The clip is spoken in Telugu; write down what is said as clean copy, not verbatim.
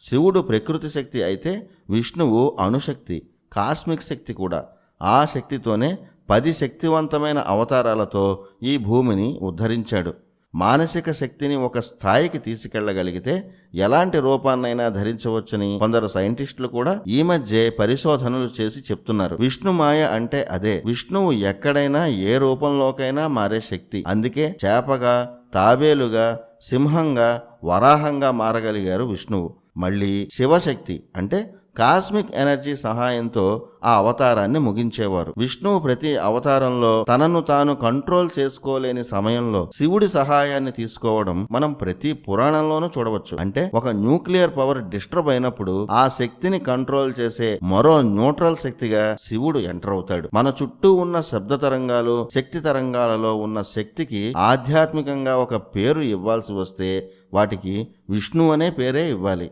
శివుడు ప్రకృతి శక్తి అయితే విష్ణువు అణుశక్తి, కాస్మిక్ శక్తి కూడా. ఆ శక్తితోనే 10 శక్తివంతమైన అవతారాలతో ఈ భూమిని ఉద్ధరించాడు. మానసిక శక్తిని ఒక స్థాయికి తీసుకెళ్లగలిగితే ఎలాంటి రూపాన్నైనా ధరించవచ్చని కొందరు సైంటిస్టులు కూడా ఈ మధ్య పరిశోధనలు చేసి చెప్తున్నారు. విష్ణుమాయ అంటే అదే. విష్ణువు ఎక్కడైనా ఏ రూపంలోకైనా మారే శక్తి. అందుకే చేపగా, తాబేలుగా, సింహంగా, వరాహంగా మారగలిగారు విష్ణువు. మళ్ళీ శివశక్తి అంటే కాస్మిక్ ఎనర్జీ సహాయంతో ఆ అవతారాన్ని ముగించేవారు. విష్ణువు ప్రతి అవతారంలో తనను తాను కంట్రోల్ చేసుకోలేని సమయంలో శివుడి సహాయాన్ని తీసుకోవడం మనం ప్రతి పురాణంలోనూ చూడవచ్చు. అంటే ఒక న్యూక్లియర్ పవర్ డిస్టర్బ్ అయినప్పుడు ఆ శక్తిని కంట్రోల్ చేసే మరో న్యూట్రల్ శక్తిగా శివుడు ఎంటర్ అవుతాడు. మన చుట్టూ ఉన్న శబ్ద తరంగాలు, శక్తి తరంగాలలో ఉన్న శక్తికి ఆధ్యాత్మికంగా ఒక పేరు ఇవ్వాల్సి వస్తే వాటికి విష్ణు అనే పేరే ఇవ్వాలి.